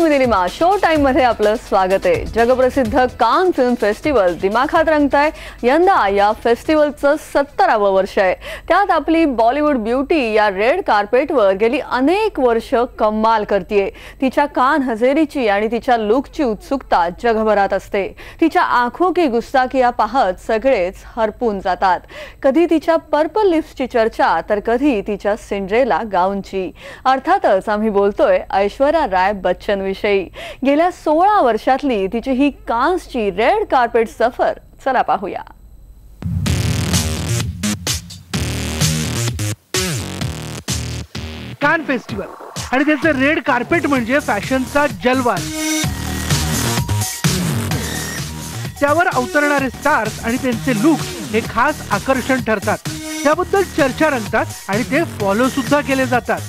मी Nilima. Show time मध्ये आपलं स्वागत आहे. जगप्रसिद्ध कान फिल्म फेस्टिवल दिमाखात रंगतंय. यंदा या फेस्टिवलचं 70वे वर्ष आहे. त्यात आपली बॉलिवूड ब्युटी या रेड कार्पेटवर गेली अनेक वर्ष कमाल करतेय. तिच्या कान हजेरीची आणि तिच्या लुकची उत्सुकता जगभरात असते. तिच्या आंखों की गुस्ताखिया पाहत सगळेच हरपून जातात. कधी तिच्या पर्पल लिप्सची चर्चा तर कधी तिच्या सिंड्रेला गाऊनची. अर्थातच आम्ही बोलतोय ऐश्वर्या राय बच्चन विषयी. गेल्या 16 वर्षातली तिची ही कान्सची रेड कार्पेट सफर चला पाहूया. कान फेस्टिवल आणि त्याचं रेड कार्पेट म्हणजे फॅशनचा जलवा. त्यावर अवतरणारे स्टार्स आणि त्यांचे लुक हे खास आकर्षण ठरतात. त्याबद्दल चर्चा रंगतात आणि ते फॉलो सुद्धा केले जातात.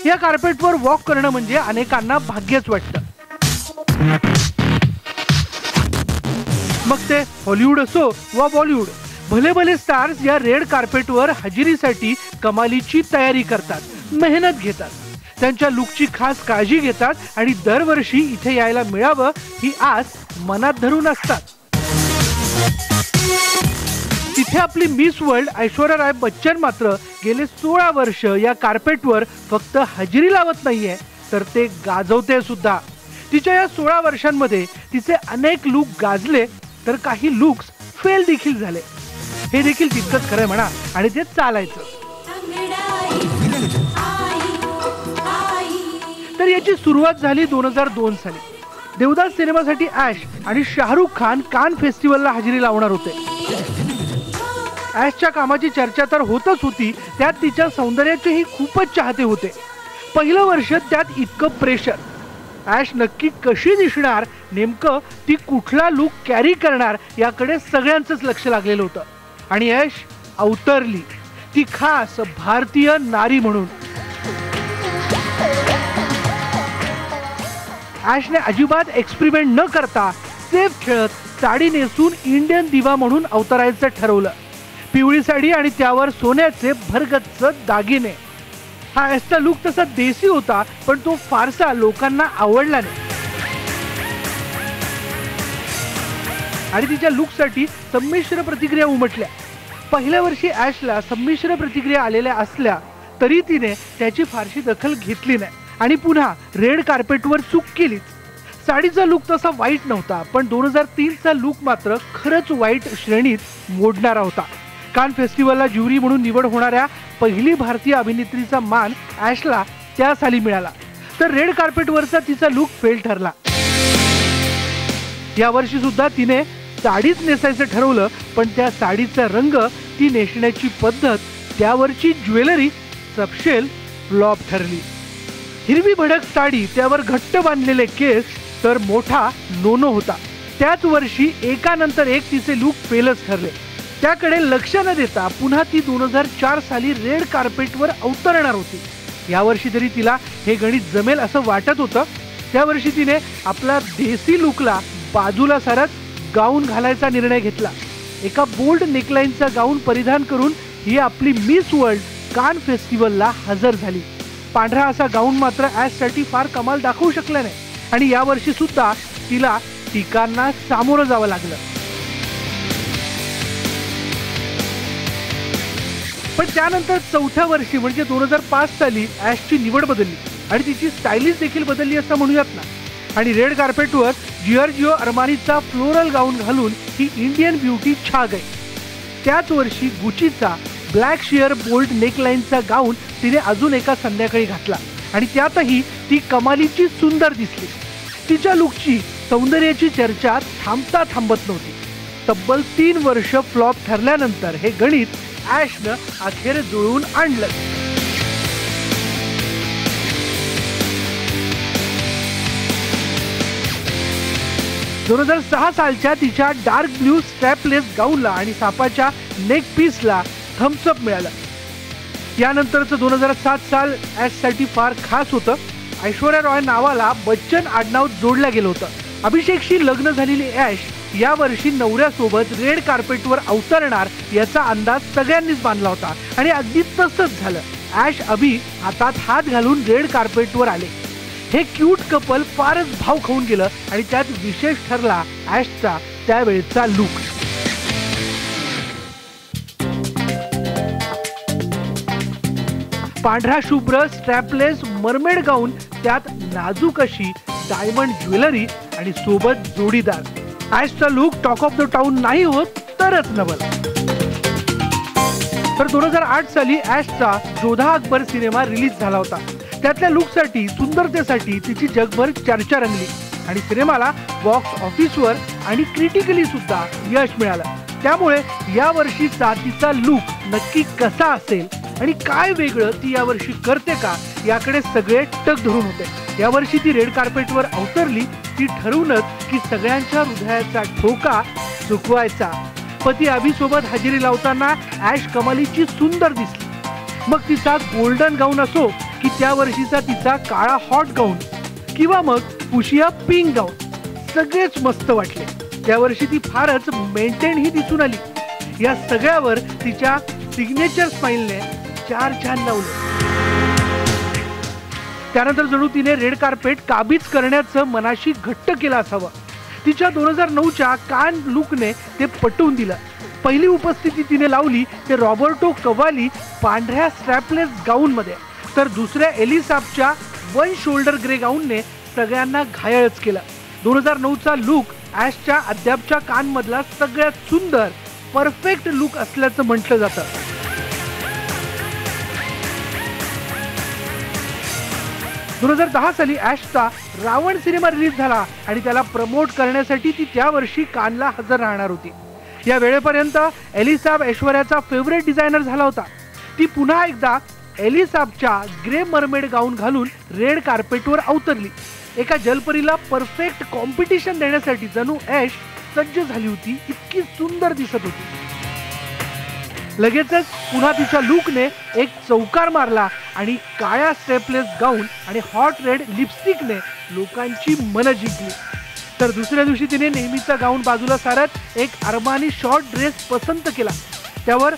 या कार्पेटवर वॉक करणं म्हणजे अनेकांना भाग्यच वाटतं. मग ते हॉलिवूड असो वा बॉलिवूड, भले भले स्टार्स या रेड कार्पेटवर हजेरीसाठी कमालीची तयारी करतात, मेहनत घेतात, त्यांच्या लुकची खास काळजी घेतात आणि दरवर्षी इथे यायला मिळावं ही आस मनात धरून असतात. तिथे आपली मिस वर्ल्ड ऐश्वर्या राय बच्चन मात्र गेले 16 वर्ष या कार्पेटवर फक्त हजेरी लावत नाहीये तर ते गाजवते सुद्धा. तिच्या या 16 वर्षांमध्ये तिचे अनेक लुक गाजले तर काही लुक्स फेल देखील झाले. हे देखील तितकंच खरं म्हणा आणि ते चालायचं. तर याची सुरुवात झाली 2002 साली. देवदास सिनेमासाठी ॲश आणि शाहरुख खान कान फेस्टिवलला हजेरी लावणार होते. ॲशच्या कामाची चर्चा तर होतच होती, त्यात तिच्या सौंदर्याचेही खूपच चाहते होते. पहिलं वर्ष त्यात इतकं प्रेशर. ॲश नक्की कशी दिसणार, नेमकं ती कुठला लुक कॅरी करणार याकडे सगळ्यांचंच लक्ष लागलेलं होतं. आणि ॲश अवतरली, ती खास भारतीय नारी म्हणून. ॲशने अजिबात एक्सपेरिमेंट न करता सेफ खेळत साडी नेसून इंडियन दिवा म्हणून अवतरायचं ठरवलं. पिवळी साडी आणि त्यावर सोन्याचे भरगच्च दागिने. हा ॲशचा लुक तसा देसी होता पण तो फारसा लोकांना आवडला नाही. आणि तिच्या लुकसाठी संमिश्र प्रतिक्रिया उमटल्या. पहिल्या वर्षी ॲशला संमिश्र प्रतिक्रिया आलेल्या असल्या तरी तिने त्याची फारशी दखल घेतली नाही आणि पुन्हा रेड कार्पेटवर चूक केलीच. साडीचा लुक तसा वाईट नव्हता पण 2003चा लुक मात्र खरंच वाईट श्रेणीत मोडणारा होता. कान फेस्टिवलला ज्युरी म्हणून निवड होणाऱ्या पहिली भारतीय अभिनेत्रीचा मान ॲशला त्या साली मिळाला. तर रेड कार्पेटवरचा तिचा लुक फेल ठरला. या वर्षी सुद्धा तिने साडीच नेसायचं ठरवलं पण त्या साडीचा रंग, ती नेसण्याची पद्धत, त्यावरची ज्वेलरी सपशेल फ्लॉप ठरली. हिरवी भडक साडी, त्यावर घट्ट बांधलेले केस तर मोठा नोनो होता. त्याच वर्षी एकानंतर एक तिचे लुक फेलच ठरले. त्याकडे लक्ष न देता पुन्हा ती 2004 साली रेड कार्पेटवर अवतरणार होती. यावर्षी तरी तिला हे गणित जमेल असं वाटत होतं. त्या वर्षी तिने आपला देसी लुकला बाजूला सारत गाऊन घालायचा निर्णय घेतला. एका बोल्ड नेकलाईनचा गाऊन परिधान करून ही आपली मिस वर्ल्ड कान फेस्टिवलला हजर झाली. पांढरा असा गाऊन मात्र ॲशसाठी फार कमाल दाखवू शकला नाही आणि यावर्षी सुद्धा तिला टीकांना सामोरं जावं लागलं. पण त्यानंतर 4थ्या वर्षी म्हणजे 2005 साली ॲशची निवड बदलली आणि तिची स्टाईलिश देखील बदलली असं म्हणूयात ना. आणि रेड कार्पेटवर जिऑर्जिओ अरमानीचा फ्लोरल गाऊन घालून ही इंडियन ब्युटी छा गई. त्याच वर्षी गुचीचा ब्लॅक शेअर बोल्ड नेकलाईनचा गाऊन तिने अजून एका संध्याकाळी घातला आणि त्यातही ती कमालीची सुंदर दिसली. तिच्या लुकची, सौंदर्याची चर्चा थांबता थांबत नव्हती. तब्बल 3 वर्ष फ्लॉप ठरल्यानंतर हे गणित ॲशनं अखेर जुळवून आणलं. दोन 2006 सालच्या तिच्या डार्क ब्ल्यू स्ट्रॅपलेस गाऊनला आणि सापाच्या नेक पीसला थम्सअप मिळालं. यानंतरचं 2007 साल ॲशसाठी फार खास होतं. ऐश्वर्या राय नावाला बच्चन आडनाव जोडलं गेलं होतं. अभिषेकशी लग्न झालेली ॲश यावर्षी नवऱ्यासोबत रेड कार्पेटवर अवतरणार याचा अंदाज सगळ्यांनीच बांधला होता आणि अगदी तसंच झालं. ॲश अभि हातात हात घालून रेड कार्पेटवर आले. हे क्यूट कपल फारच भाव खाऊन गेलं आणि त्यात विशेष ठरला ॲशचा त्यावेळचा लुक. पांढरा शुभ्र स्ट्रॅपलेस मरमेड गाऊन, त्यात नाजूक अशी डायमंड ज्वेलरी आणि सोबत जोडीदार. ॲशचा look talk of the town नाही होत तरच नवल. तर 2008 साली ॲशचा जोधा अकबर सिनेमा रिलीज झाला होता. त्यातल्या लुकसाठी, सुंदरतेसाठी तिची जगभर चर्चा रंगली आणि सिनेमाला बॉक्स ऑफिसवर आणि क्रिटिकली सुद्धा यश मिळालं. त्यामुळे या वर्षीचा तिचा लुक नक्की कसा असेल आणि काय वेगळं ती यावर्षी करते का, याकडे सगळे टक धरून होते. यावर्षी ती रेड कार्पेटवर अवतरली ती ठरवूनच की सगळ्यांच्या हृदयाचा ठोका चुकवायचा. पती अभिसोबत हजेरी लावताना ॲश कमालीची सुंदर दिसली. मग तिचा गोल्डन गाऊन असो की त्या वर्षीचा तिचा काळा हॉट गाऊन किंवा मग फुशिया पिंक गाऊन, सगळेच मस्त वाटले. त्यावर्षी ती फारच मेंटेन ही दिसून आली. या सगळ्यावर तिच्या सिग्नेचर स्माइलने 4 चांद लावले. त्यानंतर जणू तिने रेड कार्पेट काबीज करण्याचं मनाशी घट्ट केलं असावं. तिच्या 2009च्या कान लुकने ते पटवून दिलं. पहिली उपस्थिती तिने लावली ते रॉबर्टो कव्वाली पांढऱ्या स्ट्रॅपलेस गाऊन मध्ये, तर दुसऱ्या एलिसाबच्या वन शोल्डर ग्रे गाऊनने सगळ्यांना घायाळच केलं. 2009चा लुक ॲशच्या अद्यापच्या कान मधला सगळ्यात सुंदर परफेक्ट लुक असल्याचं म्हटलं जातं. 2010 साली ॲशचा रावण सिनेमा रिलीज झाला आणि त्याला प्रमोट करण्यासाठी ती त्या वर्षी कानला हजर राहणार होती. या वेळेपर्यंत एलिसाब ऐश्वर्याचा फेवरेट डिझायनर झाला होता. ती पुन्हा एकदा एलिसाबच्या ग्रे मरमेड गाऊन घालून रेड कार्पेटवर अवतरली. एका जलपरीला परफेक्ट कॉम्पिटिशन देण्यासाठी जणू ॲश सज्ज झाली होती. इतकी सुंदर दिसत होती. लगेचच पुन्हा तिच्या लुकने एक चौकार मारला आणि काळ्या स्टेपलेस गाऊन आणि हॉट रेड लिपस्टिकने लोकांची मनं जिंकली. तर दुसऱ्या दिवशी तिने नेहमीचा गाऊन बाजूला सारत एक अरमानी शॉर्ट ड्रेस पसंत केला. त्यावर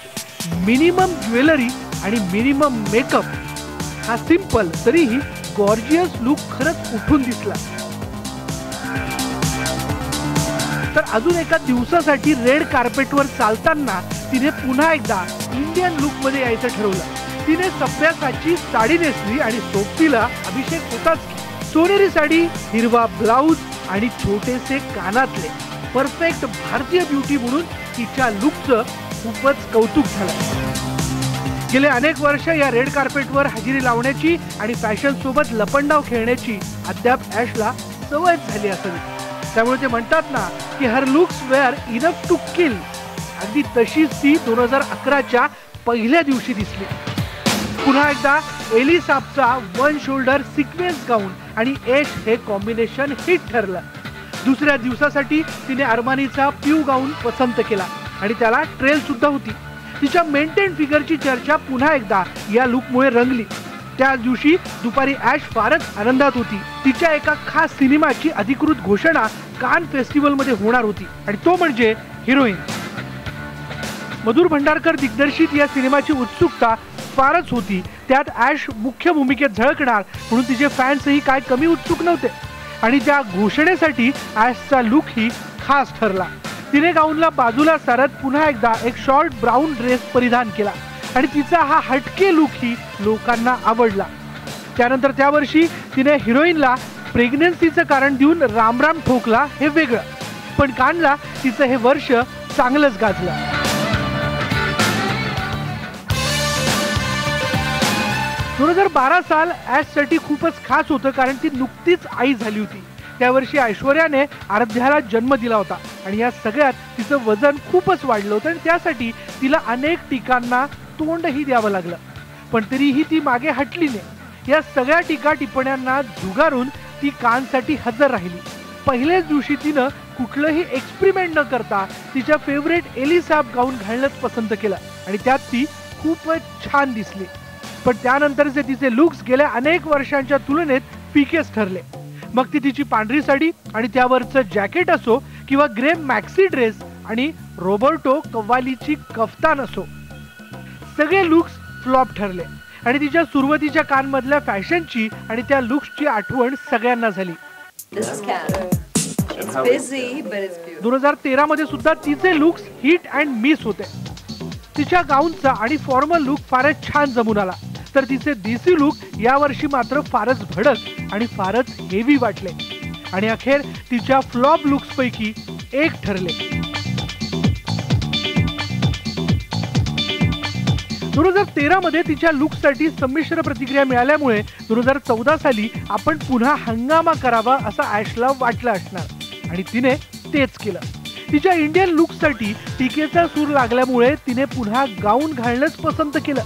मिनिमम ज्वेलरी आणि मिनिमम मेकअप हा सिंपल तरीही गॉर्जियस लुक खरंच उठून दिसला. तर अजून एका दिवसासाठी रेड कार्पेटवर चालताना तिने पुन्हा एकदा इंडियन लुक मध्ये यायचं ठरवलं. तिने सभ्यासाची साडी नेसली आणि सोबतीला अभिषेक होताच की. सोनेरी साडी, हिरवा ब्लाऊज आणि छोटेसे कानातले. परफेक्ट भारतीय ब्युटी म्हणून तिच्या लुकचं खूपच कौतुक झालं. गेले अनेक वर्ष या रेड कार्पेटवर हजेरी लावण्याची आणि फॅशन सोबत लपंडाव खेळण्याची अद्याप ॲशला सवय झाली असावी. त्यामुळे ते म्हणतात ना की her looks were enough to kill. अगदी तशीच ती 2011च्या पहिल्या दिवशी दिसली. पुन्हा एकदा एलिसाबचा वन शोल्डर सिक्वेन्स गाऊन आणि ॲश हे कॉम्बिनेशन हिट ठरलं. दुसऱ्या दिवसासाठी तिने अरमानीचा प्यू गाऊन पसंत केला आणि त्याला ट्रेल सुद्धा होती. तिच्या मेंटेन फिगरची चर्चा पुन्हा एकदा या लुकमुळे रंगली. त्या दिवशी दुपारी ॲश फारच आनंदात होती. तिच्या एका खास सिनेमाची अधिकृत घोषणा कान फेस्टिवल मध्ये होणार होती आणि तो म्हणजे हिरोईन. मधुर भंडारकर दिग्दर्शित या सिनेमाची उत्सुकता फारच होती. त्यात ॲश मुख्य भूमिकेत झळकणार म्हणून तिचे फॅन्सही काय कमी उत्सुक नव्हते आणि त्या घोषणेसाठी ॲशचा लुक ही खास ठरला. तिने गाऊनला बाजूला सारत पुन्हा एकदा एक शॉर्ट ब्राऊन ड्रेस परिधान केला आणि तिचा हा हटके लुक ही लोकांना आवडला. त्यानंतर त्या वर्षी तिने हिरोईनला प्रेग्नन्सीचं कारण देऊन रामराम ठोकला हे वेगळं, पण कानला तिचं हे वर्ष चांगलंच गाजलं. दोन 2012 साल ॲशसाठी खूपच खास होतं कारण ती नुकतीच आई झाली होती. त्या वर्षी ऐश्वर्याने आराध्याला जन्म दिला होता आणि या सगळ्यात तिचं वजन खूपच वाढलं होतं आणि त्यासाठी तिला अनेक टीकांना तोंडही द्यावं लागलं. पण तरीही ती मागे हटली नाही. या सगळ्या टीका टिप्पण्यांना झुगारून ती कानसाठी हजर राहिली. पहिल्याच दिवशी तिनं कुठलंही एक्सपेरिमेंट न करता तिच्या फेवरेट एलिसाब गाऊन घालणंच पसंत केलं आणि त्यात ती खूपच छान दिसली. पण त्यानंतरचे तिचे लुक्स गेल्या अनेक वर्षांच्या तुलनेत फिकेच ठरले. मग ती तिची पांढरी साडी आणि त्यावरचं जॅकेट असो किंवा ग्रे मॅक्सी ड्रेस आणि रॉबर्टो कव्वालीची कफ्तान असो, सगळे लुक्स फ्लॉप ठरले. आणि तिच्या सुरुवातीच्या कानमधल्या फॅशनची आणि त्या लुक्सची आठवण सगळ्यांना झाली. 2013 मध्ये सुद्धा तिचे लुक्स हिट अँड मिस होते. तिच्या गाऊनचा आणि फॉर्मल लुक फारच छान जमून आला, तर तिचे देसी लुक यावर्षी मात्र फारच भडक आणि फारच हेवी वाटले आणि अखेर तिच्या फ्लॉप लुक्स पैकी एक ठरले. 2013 मध्ये तिच्या लुकसाठी संमिश्र प्रतिक्रिया मिळाल्यामुळे 2014 साली आपण पुन्हा हंगामा करावा असं ॲशला वाटलं असणार आणि तिने तेच केलं. तिच्या इंडियन लुकसाठी टीकेचा सूर लागल्यामुळे तिने पुन्हा गाऊन घालणंच पसंत केलं.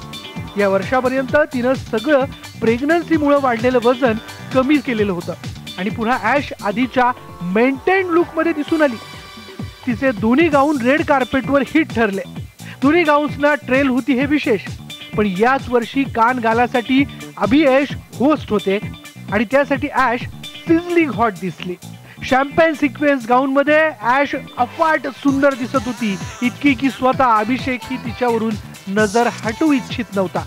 या वर्षापर्यंत तिनं सगळं प्रेग्नन्सीमुळे वाढलेलं वजन कमी केलेलं होतं आणि पुन्हा ॲश आधीच्या मेंटेन लुकमध्ये दिसून आली. तिचे दोन्ही गाऊन रेड कार्पेटवर हिट ठरले. दोन्ही गाऊन्सना ट्रेल होती हे विशेष, पण याच वर्षी कान गालासाठी अभियश होस्ट होते आणि त्यासाठी ॲश सिझलिंग हॉट दिसली. शॅम्पेन सिक्वेन्स गाऊन मध्ये ॲश अफाट सुंदर दिसत होती, इतकी की स्वतः अभिषेक ही तिच्यावरून नजर हटवू इच्छित नव्हता.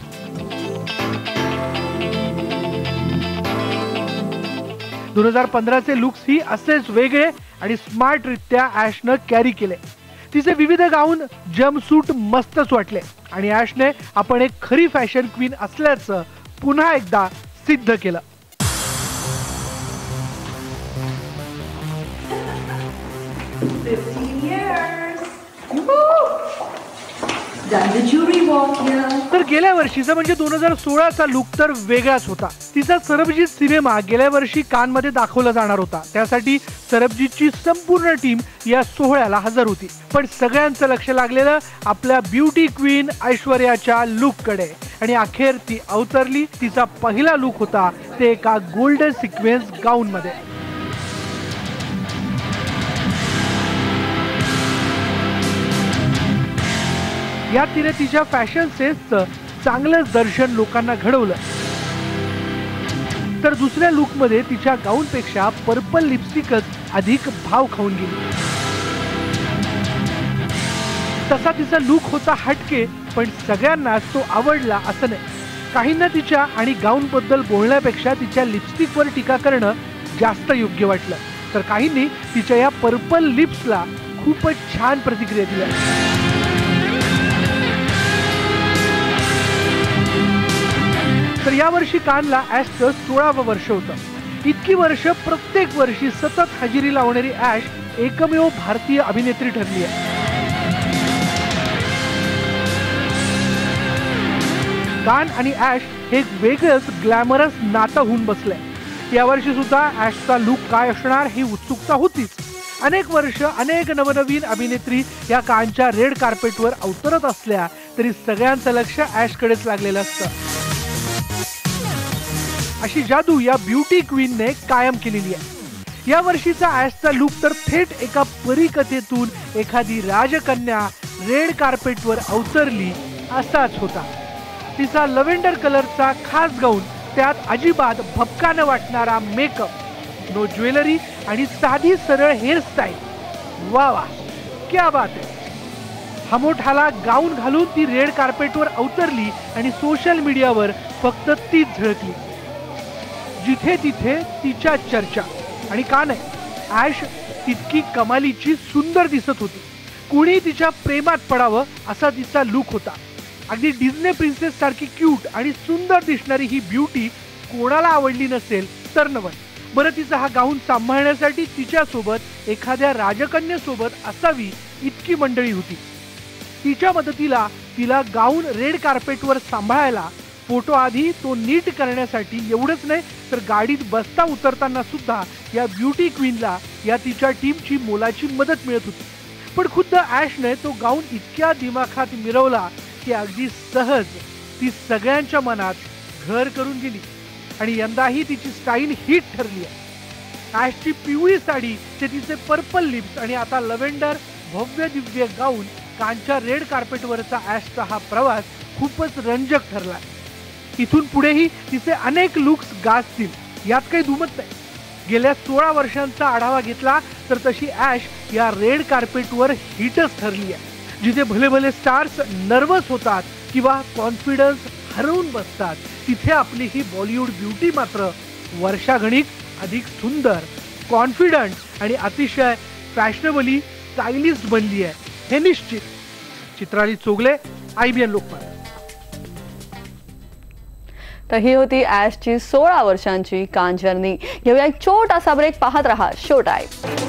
दोन 2015चे लुक्स ही असेच वेगळे आणि स्मार्ट रित्या ॲशनं कॅरी केले. तिचे विविध गाऊन जम्पसूट मस्तच वाटले आणि ॲशने आपण एक खरी फॅशन क्वीन असल्याचं पुन्हा एकदा सिद्ध केलं. तर गेल्या वर्षीचा म्हणजे 2016चा लुक तर वेगळाच होता. तिचा सरबजीत सिनेमा गेल्या वर्षी कानमध्ये दाखवला जाणार होता. त्यासाठी सरबजीतची संपूर्ण टीम या सोहळ्याला हजर होती, पण सगळ्यांचं लक्ष लागलेलं आपल्या ब्युटी क्वीन ऐश्वर्याच्या लुक कडे आणि अखेर ती अवतरली. तिचा पहिला लुक होता ते एका गोल्डन सिक्वेन्स गाऊन मध्ये. यात तिने तिच्या फॅशन सेन्सचं चांगलंच दर्शन लोकांना घडवलं. तर दुसऱ्या लुक मध्ये तिच्या गाऊन पेक्षा पर्पल लिपस्टिकच अधिक भाव खाऊन गेली. तसा तिचा लुक होता हटके, पण सगळ्यांनाच तो आवडला असं नाही. काहींना तिच्या आणि गाऊन बद्दल बोलण्यापेक्षा तिच्या लिपस्टिकवर टीका करणं जास्त योग्य वाटलं, तर काहींनी तिच्या या पर्पल लिप्सला खूपच छान प्रतिक्रिया दिल्या. तर या वर्षी कानला ॲशचं 16वं वर्ष होतं. इतकी वर्ष प्रत्येक वर्षी सतत हजेरी लावणारी ॲश एकमेव भारतीय अभिनेत्री ठरली आहे. कान आणि ॲश हे एक वेगळंच ग्लॅमरस नातं होऊन बसलंय. यावर्षी सुद्धा ॲशचा लुक काय असणार ही उत्सुकता होतीच. अनेक वर्ष अनेक नवनवीन अभिनेत्री या कानच्या रेड कार्पेटवर अवतरत असल्या तरी सगळ्यांचं लक्ष ॲशकडेच लागलेलं असतं. अशी जादू या ब्युटी क्वीनने कायम केलेली आहे. या वर्षीचा ॲशचा लुक तर थेट एका परीकथेतून एखादी राजकन्या रेड कार्पेटवर अवतरली असाच होता. तिचा लव्हेंडर कलरचा खास गाऊन, त्यात अजिबात भपका न वाटणारा मेकअप, नो ज्वेलरी आणि साधी सरळ हेअरस्टाईल. वा वा, क्या बात आहे. हमोठाला गाऊन घालून ती रेड कार्पेटवर अवतरली आणि सोशल मीडियावर फक्त तीच झळकली. जिथे तिथे तिच्या चर्चा. आणि का नाही, ॲश तितकी कमालीची सुंदर दिसत होती. कोणी तिच्या प्रेमात पडावं असा तिचा लुक होता. अगदी डिझनी प्रिन्सेस सारखी क्यूट आणि सुंदर दिसणारी ही ब्युटी कोणाला आवडली नसेल तर नवल. बरं, तिचा हा गाऊन सांभाळण्यासाठी तिच्यासोबत एखाद्या राजकन्यासोबत असावी इतकी मंडळी होती. तिच्या मदतीला तिला गाऊन रेड कार्पेटवर सांभाळायला, फोटो आधी तो नीट करण्यासाठी, एवढंच नाही तर गाडीत बसता उतरताना सुद्धा या ब्युटी क्वीनला या तिच्या टीमची मोलाची मदत मिळत होती. पण खुद्द ॲशने तो गाऊन इतक्या दिमाखात मिरवला की अगदी सहज ती सगळ्यांच्या मनात घर करून गेली आणि यंदाही तिची स्टाईल हिट ठरली आहे. ॲशची पिवळी साडी, ते तिचे पर्पल लिप्स आणि आता लव्हेंडर भव्य दिव्य गाऊन, कानच्या रेड कार्पेटवरचा ॲशचा हा प्रवास खूपच रंजक ठरला. इथून पुढेही तिचे अनेक लुक्स गाजतील, यात काही दुमत नाही. गेल्या 16 वर्षांचा आढावा घेतला तर तशी ॲश या रेड कार्पेटवर हिटच ठरली आहे. जिथे भले भले स्टार्स नर्वस होतात किंवा कॉन्फिडन्स हरवून बसतात, तिथे आपली ही बॉलिवूड ब्युटी मात्र वर्षागणिक अधिक सुंदर, कॉन्फिडंट आणि अतिशय फॅशनेबली स्टायलिस्ट बनली आहे हे निश्चित. चित्राली चोगले, IBN लोकमत. तर ही होती ॲशची 16 वर्षांची कान जर्नी. घेऊया एक छोटासा ब्रेक. पाहत रहा शो टाइम.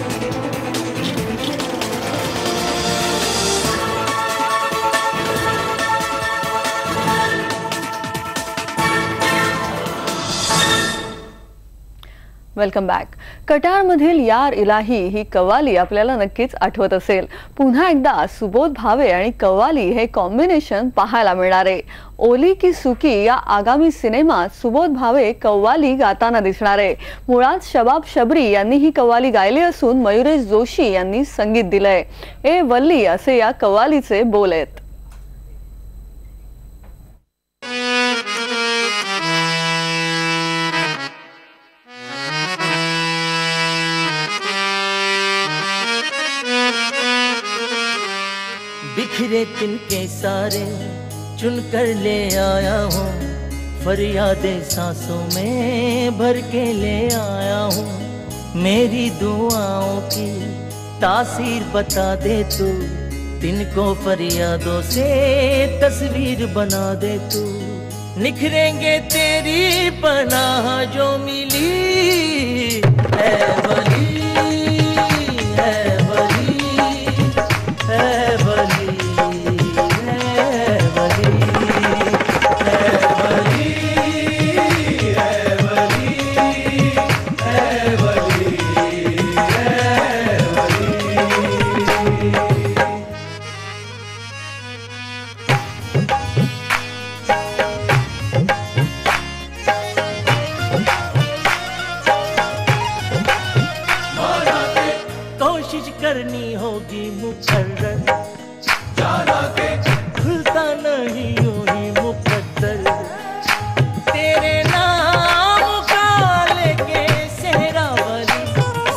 Welcome back. कटारमधील यार इलाही ही कव्वाली आपल्याला नक्कीच आठवत असेल. पुन्हा एकदा सुबोध भावे आणि कव्वाली हे कॉम्बिनेशन पाहायला मिळणार आहे. ओली की सुकी या आगामी सिनेमात सुबोध भावे कव्वाली गाताना दिसणार आहे. मुळात शबाब शबरी यांनी ही कव्वाली गायली असून मयुरेश जोशी यांनी संगीत दिलंय. ए वल्ली असे या कव्वालीचे बोल आहेत. बिखरे तिनके सारे चुन कर ले आया हूँ, फरियादे सांसों में भर के ले आया हूँ. मेरी दुआओं की तासीर बता दे तू, तिनको फरियादों से तस्वीर बना दे तू. निखरेंगे तेरी पनाह जो मिली है वली, है वली, है वली. करनी होगी मुकर्रर, खुलता नहीं यूं ही मुकद्दर. तेरे नाम का लेके सेहरा वाली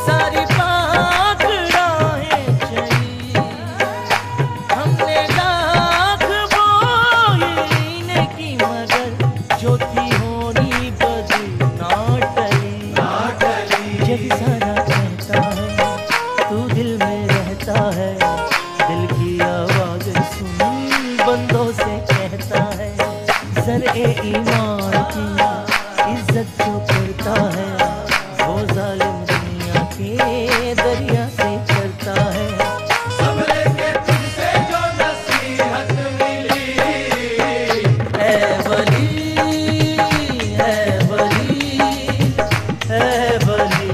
सारी पाक राहें चली. हमने लाख बोई की मगर जो थी होनी बदी ना टली. जब सारा कहता है तू दिल में रहता है, दिल की आवाज सुन बंदों से कहता है. ज़र-ए ईमान की इज्जत जो करता है, वो जालिम दुनिया के दरिया से करता है. संभले के तुझसे जो नसीहत मिली है वली, है वली, है वली.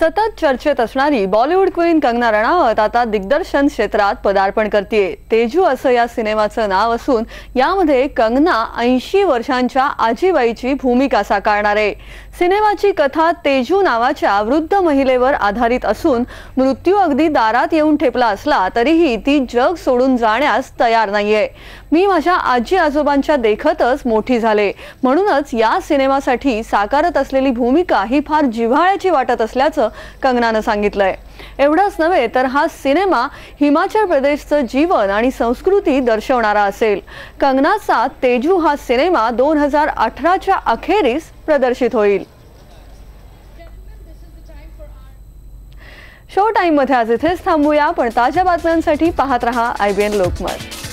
सतत चर्चेत असणारी बॉलिवूड क्वीन कंगना रणावत आता दिग्दर्शन क्षेत्रात पदार्पण करतेय. तेजू असं या सिनेमाचं नाव असून यामध्ये कंगना 80 वर्षांच्या आजीबाईची भूमिका साकारणार आहे. सिनेमाची कथा तेजू नावाच्या वृद्ध महिलेवर आधारित असून मृत्यू अगदी दारात येऊन ठेपला असला तरीही ती जग सोडून जाण्यास तयार नाहीये. मी माझ्या आजी आजोबांच्या देखतच मोठी झाले, म्हणूनच या सिनेमासाठी साकारत असलेली भूमिका ही फार जिव्हाळ्याची वाटत असल्याचं कंगनानं सांगितलंय. एवढंच नव्हे तर हा सिनेमा हिमाचल प्रदेशचं जीवन आणि संस्कृती दर्शवणारा असेल. कंगनाचा तेजू हा सिनेमा 2018च्या अखेरीस प्रदर्शित होईल. शो टाइम मध्ये आज इथेच थांबूया, पण ताज्या बातम्यांसाठी पाहत रहा IBN लोकमत.